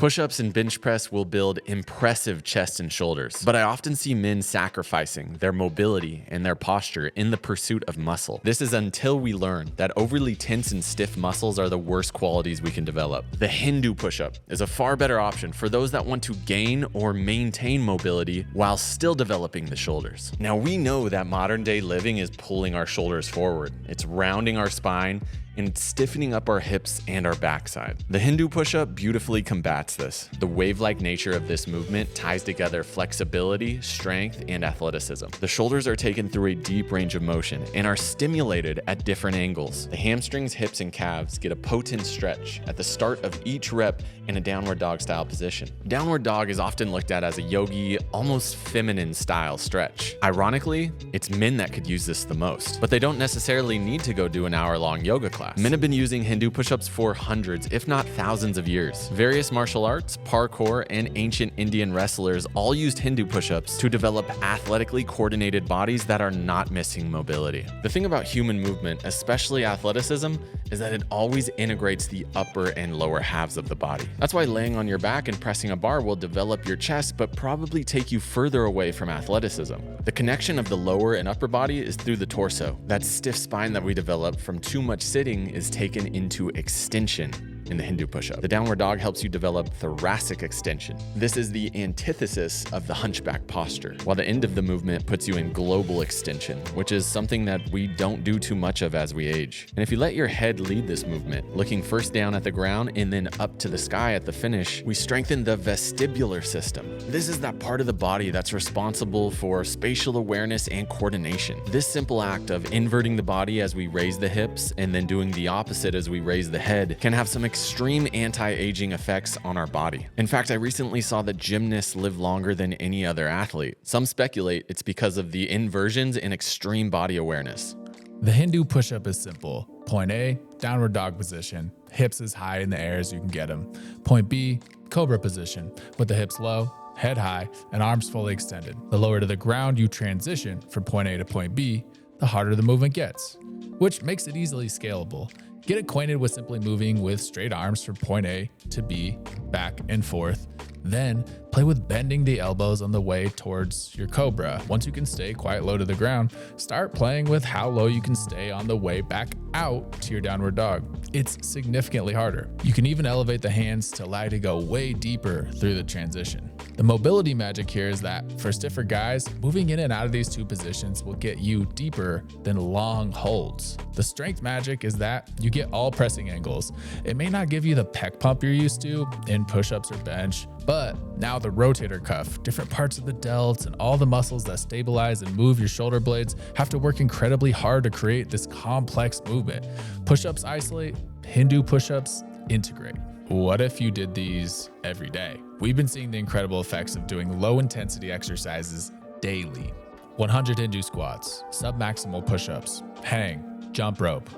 Push-ups and bench press will build impressive chest and shoulders, but I often see men sacrificing their mobility and their posture in the pursuit of muscle. This is until we learn that overly tense and stiff muscles are the worst qualities we can develop. The Hindu push-up is a far better option for those that want to gain or maintain mobility while still developing the shoulders. Now, we know that modern day living is pulling our shoulders forward. It's rounding our spine and stiffening up our hips and our backside. The Hindu push-up beautifully combats this. The wave-like nature of this movement ties together flexibility, strength, and athleticism. The shoulders are taken through a deep range of motion and are stimulated at different angles. The hamstrings, hips, and calves get a potent stretch at the start of each rep in a downward dog style position. Downward dog is often looked at as a yogi, almost feminine style stretch. Ironically, it's men that could use this the most, but they don't necessarily need to go do an hour-long yoga class. Men have been using Hindu push-ups for hundreds, if not thousands of years. Various martial arts, parkour, and ancient Indian wrestlers all used Hindu push-ups to develop athletically coordinated bodies that are not missing mobility. The thing about human movement, especially athleticism, is that it always integrates the upper and lower halves of the body. That's why laying on your back and pressing a bar will develop your chest, but probably take you further away from athleticism. The connection of the lower and upper body is through the torso. That stiff spine that we develop from too much sitting is taken into extension in the Hindu push-up. The downward dog helps you develop thoracic extension. This is the antithesis of the hunchback posture, while the end of the movement puts you in global extension, which is something that we don't do too much of as we age. And if you let your head lead this movement, looking first down at the ground and then up to the sky at the finish, we strengthen the vestibular system. This is that part of the body that's responsible for spatial awareness and coordination. This simple act of inverting the body as we raise the hips and then doing the opposite as we raise the head can have some extreme anti-aging effects on our body. In fact, I recently saw that gymnasts live longer than any other athlete. Some speculate it's because of the inversions and extreme body awareness. The Hindu push-up is simple. Point A, downward dog position, hips as high in the air as you can get them. Point B, cobra position, with the hips low, head high, and arms fully extended. The lower to the ground you transition from point A to point B, the harder the movement gets, which makes it easily scalable. Get acquainted with simply moving with straight arms from point A to B, back and forth. Then play with bending the elbows on the way towards your cobra. Once you can stay quite low to the ground, start playing with how low you can stay on the way back out to your downward dog. It's significantly harder. You can even elevate the hands to allow you to go way deeper through the transition. The mobility magic here is that for stiffer guys, moving in and out of these two positions will get you deeper than long holds. The strength magic is that you get all pressing angles. It may not give you the pec pump you're used to in push-ups or bench, but now the rotator cuff, different parts of the delts, and all the muscles that stabilize and move your shoulder blades have to work incredibly hard to create this complex movement. Push-ups isolate, Hindu push-ups integrate. What if you did these every day? We've been seeing the incredible effects of doing low-intensity exercises daily. 100 Hindu squats, submaximal push-ups, hang, jump rope.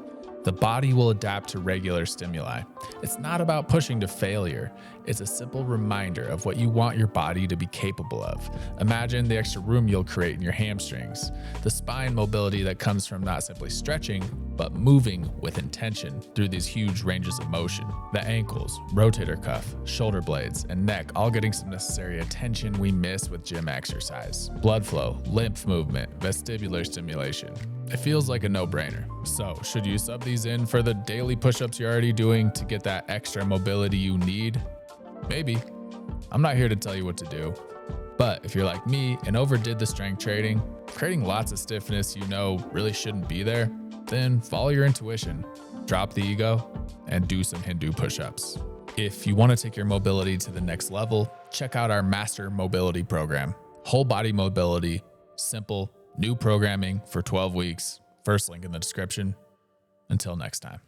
The body will adapt to regular stimuli. It's not about pushing to failure. It's a simple reminder of what you want your body to be capable of. Imagine the extra room you'll create in your hamstrings, the spine mobility that comes from not simply stretching, but moving with intention through these huge ranges of motion. The ankles, rotator cuff, shoulder blades, and neck all getting some necessary attention we miss with gym exercise. Blood flow, lymph movement, vestibular stimulation. It feels like a no-brainer. So, should you sub these in for the daily push-ups you're already doing to get that extra mobility you need? Maybe. I'm not here to tell you what to do. But if you're like me and overdid the strength training, creating lots of stiffness you know really shouldn't be there, then follow your intuition, drop the ego, and do some Hindu push-ups. If you want to take your mobility to the next level, check out our Master Mobility Program. Whole body mobility, simple, new programming for 12 weeks. First link in the description. Until next time.